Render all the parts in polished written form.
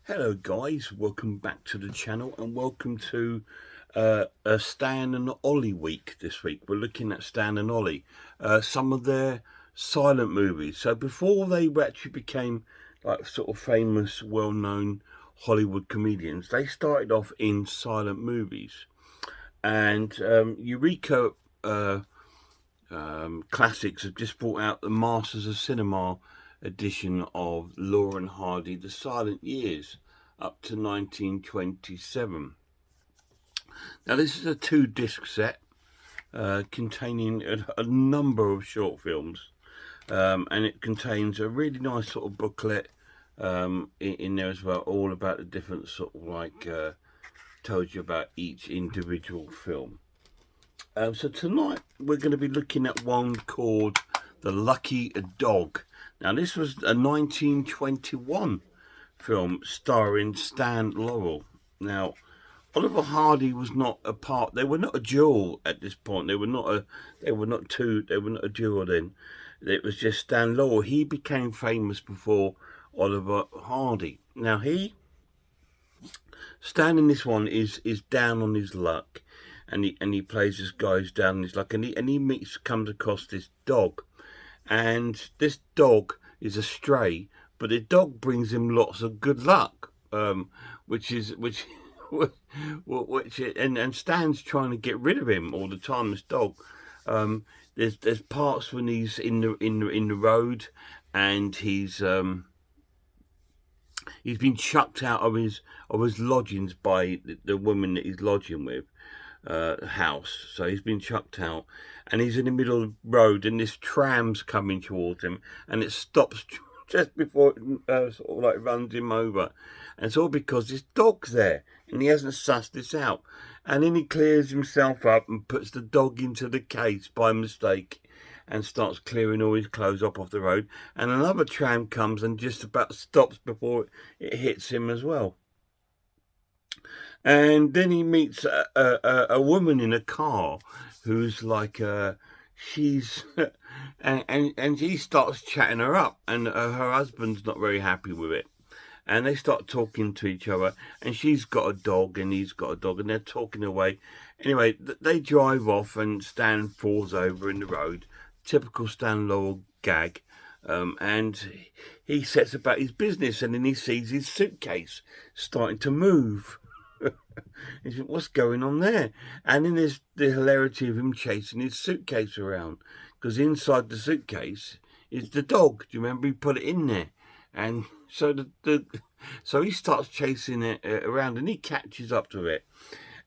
Hello guys, welcome back to the channel and welcome to a Stan and Ollie week this week. We're looking at Stan and Ollie, some of their silent movies. So before they actually became like sort of famous, well-known Hollywood comedians, they started off in silent movies. And Eureka Classics have just brought out the Masters of Cinema edition of Laura and Hardy, The Silent Years, up to 1927. Now this is a 2-disc set containing a number of short films, and it contains a really nice sort of booklet in there as well, all about the different sort of like tells you about each individual film. So tonight we're going to be looking at one called The Lucky Dog. Now this was a 1921 film starring Stan Laurel. Now Oliver Hardy was not a part. They were not a duo at this point. They were not a duo then. It was just Stan Laurel. He became famous before Oliver Hardy. Now Stan in this one is down on his luck, and he plays this guy who's down on his luck, and he comes across this dog, and this dog is a stray, but the dog brings him lots of good luck, which and Stan's trying to get rid of him all the time. This dog, there's parts when he's in the road, and he's been chucked out of his lodgings by the woman that he's lodging with, house. So he's been chucked out, and he's in the middle of the road, and this tram's coming towards him, and it stops just before it sort of like runs him over. And it's all because this dog's there, and he hasn't sussed this out. And then he clears himself up and puts the dog into the case by mistake, and starts clearing all his clothes off the road. And another tram comes and just about stops before it hits him as well. And then he meets a woman in a car who's like she's and he starts chatting her up, and her husband's not very happy with it, and they start talking to each other, and she's got a dog and he's got a dog, and they're talking away. Anyway, they drive off, and Stan falls over in the road, typical Stan Laurel gag, and he sets about his business, and then he sees his suitcase starting to move. He said, what's going on there? And then there's the hilarity of him chasing his suitcase around, because inside the suitcase is the dog. Do you remember? He put it in there, and so so he starts chasing it around, and he catches up to it.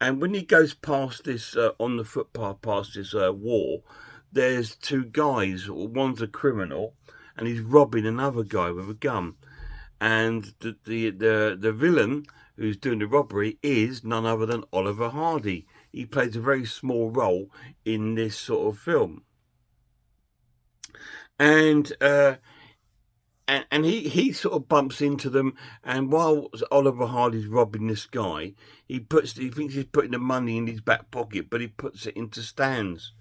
And when he goes past this on the footpath past this wall, there's two guys. One's a criminal, and he's robbing another guy with a gun. And the villain who's doing the robbery is none other than Oliver Hardy. He plays a very small role in this sort of film. And he sort of bumps into them, and while Oliver Hardy's robbing this guy, he thinks he's putting the money in his back pocket, but he puts it into Stan's.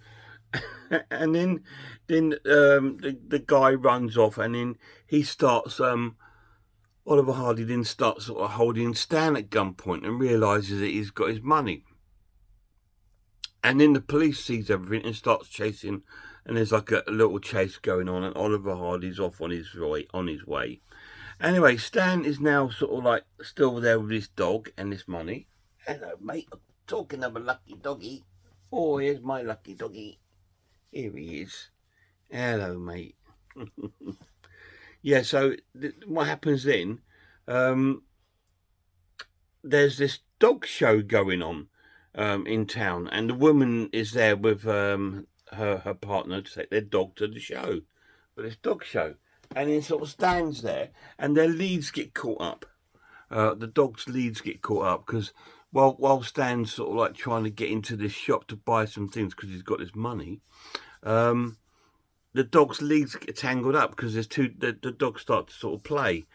And then the guy runs off, and then he starts Oliver Hardy then starts sort of holding Stan at gunpoint and realises that he's got his money. And then the police sees everything and starts chasing, and there's like a little chase going on, and Oliver Hardy's off on his way. Anyway, Stan is now sort of like still there with his dog and this money. Hello, mate. I'm talking of a lucky doggy. Oh, here's my lucky doggy. Here he is. Hello, mate. Yeah, so what happens then, there's this dog show going on in town, and the woman is there with her partner to take their dog to the show, for this dog show. And then sort of stands there, and their leads get caught up. The dog's leads get caught up, because while Stan's sort of like trying to get into this shop to buy some things because he's got his money, the dog's leads get tangled up, because there's the dogs start to sort of play,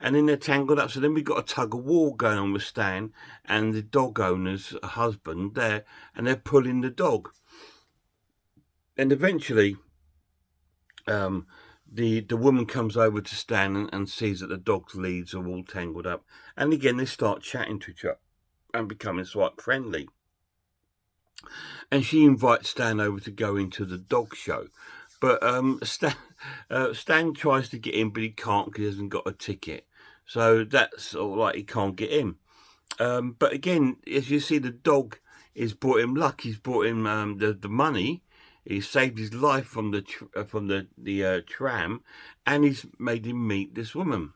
and then they're tangled up. So then we've got a tug of war going on with Stan and the dog owner's husband there, and they're pulling the dog. And eventually the woman comes over to Stan and sees that the dog's leads are all tangled up. And again, they start chatting to each other and becoming quite friendly. And she invites Stan over to go into the dog show. But Stan tries to get in, but he can't because he hasn't got a ticket. So that's sort of like he can't get in. But again, as you see, the dog has brought him luck. He's brought him the money. He's saved his life from the tram, and he's made him meet this woman.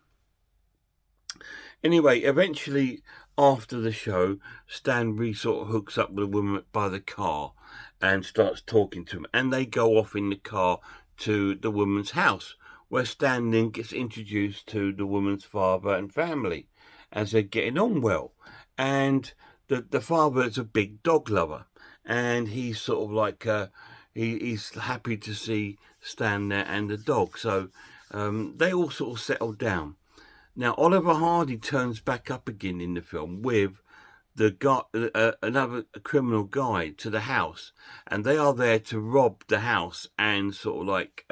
Anyway, eventually, after the show, Stan sort of hooks up with a woman by the car and starts talking to him. And they go off in the car to the woman's house, where Stan then gets introduced to the woman's father and family as they're getting on well. And the father is a big dog lover. And he's sort of like, he's happy to see Stan there and the dog. So they all sort of settle down. Now, Oliver Hardy turns back up again in the film with the guy, another criminal guy to the house, and they are there to rob the house and sort of like,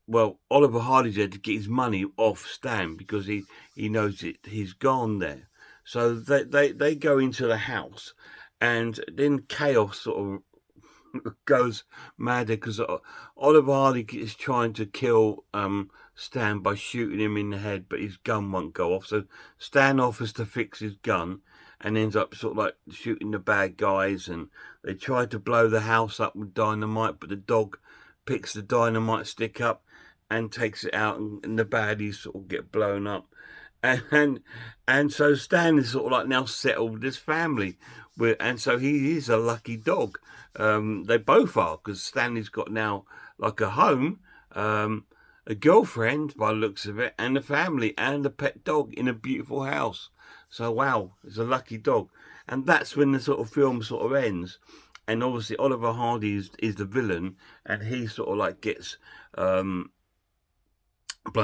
well, Oliver Hardy's there to get his money off Stan because he knows he's gone there. So they go into the house, and then chaos sort of goes mad because Oliver Hardy is trying to kill Stan by shooting him in the head, but his gun won't go off. So Stan offers to fix his gun and ends up sort of like shooting the bad guys. And they try to blow the house up with dynamite, but the dog picks the dynamite stick up and takes it out, and the baddies sort of get blown up. And so Stan is sort of like now settled with his family, and so he is a lucky dog. They both are, because Stanley's got now like a home, a girlfriend by the looks of it, and a family and a pet dog in a beautiful house. So wow, it's a lucky dog. And that's when the sort of film sort of ends. And obviously Oliver Hardy is the villain, and he sort of like gets blown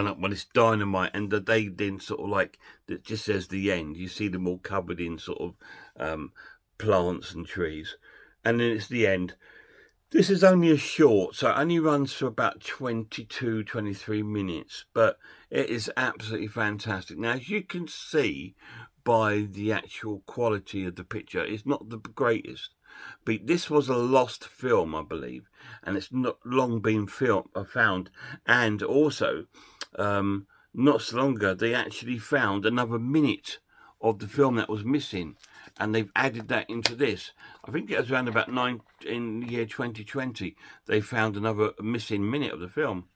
up by this dynamite, and they then sort of like, that just says the end. You see them all covered in sort of plants and trees, and then it's the end. This is only a short, so it only runs for about 23 minutes, but it is absolutely fantastic. Now, as you can see by the actual quality of the picture, it's not the greatest, but this was a lost film, I believe, and it's not long been found. And also, not so long ago, they actually found another minute of the film that was missing, and they've added that into this. I think it was around about in the year 2020, they found another missing minute of the film.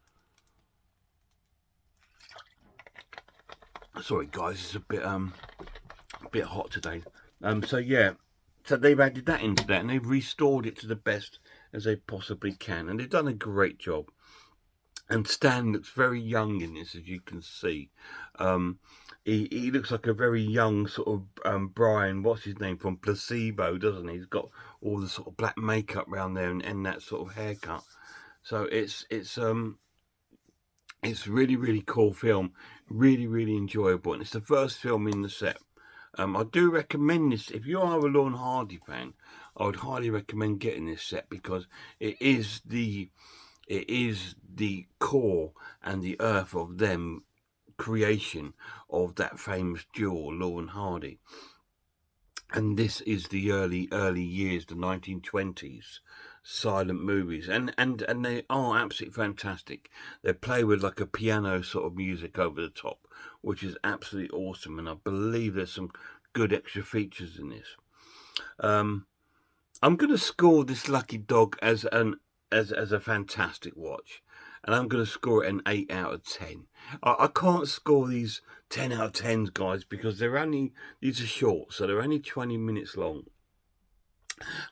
Sorry guys, it's a bit hot today. So yeah, so they've added that into that, and they've restored it to the best as they possibly can, and they've done a great job. And Stan looks very young in this, as you can see. He looks like a very young sort of Brian, what's his name, from Placebo, doesn't he? He's got all the sort of black makeup around there and that sort of haircut. So it's really, really cool film, really enjoyable, and it's the first film in the set. I do recommend this. If you are a Laurel and Hardy fan, I would highly recommend getting this set, because it is the core and the earth of them creation of that famous duo, Laurel and Hardy. And this is the early years, the 1920s silent movies, and they are absolutely fantastic. They play with like a piano sort of music over the top, which is absolutely awesome, and I believe there's some good extra features in this. I'm going to score this lucky dog as a fantastic watch, and I'm going to score it an 8 out of 10. I can't score these 10 out of 10s, guys, because these are short, so they're only 20 minutes long.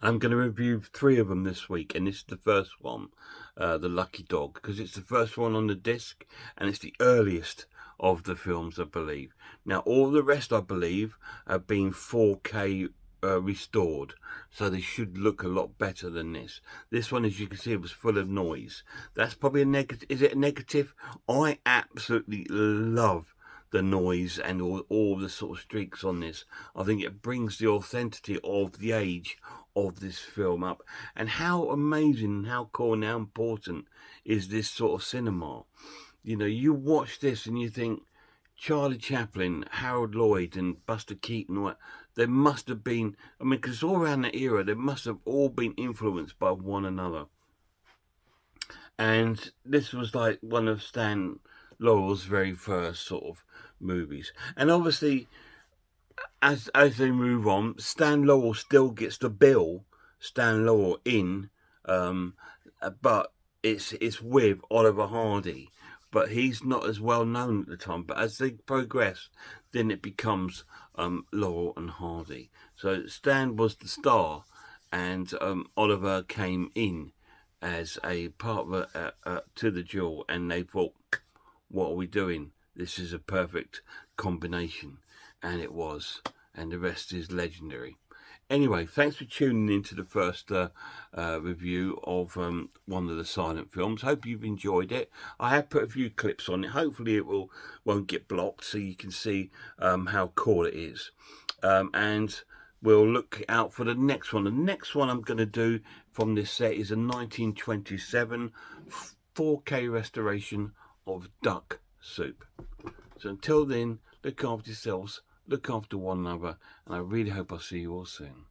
I'm going to review 3 of them this week, and this is the first one, The Lucky Dog, because it's the first one on the disc, and it's the earliest of the films, I believe. Now, all the rest, I believe, have been 4K restored, so they should look a lot better than this. This one, as you can see, it was full of noise. That's probably a negative. Is it a negative? I absolutely love the noise and all the sort of streaks on this. I think it brings the authenticity of the age of this film up, and how amazing and how cool and how important is this sort of cinema. You know, you watch this and you think Charlie Chaplin, Harold Lloyd, and Buster Keaton. There must have been. I mean, because all around that era, they must have all been influenced by one another. And this was like one of Stan Laurel's very first sort of movies. And obviously, as they move on, Stan Laurel still gets the bill Stan Laurel in, but it's with Oliver Hardy. But he's not as well known at the time. But as they progress, then it becomes Laurel and Hardy. So Stan was the star, and Oliver came in as a partner to the duel, and they thought, what are we doing? This is a perfect combination. And it was. And the rest is legendary. Anyway, thanks for tuning in to the first review of one of the silent films. Hope you've enjoyed it. I have put a few clips on it. Hopefully it won't get blocked so you can see how cool it is. And we'll look out for the next one. The next one I'm going to do from this set is a 1927 4K restoration of Duck Soup. So until then, look after yourselves, look after one another, and I really hope I'll see you all soon.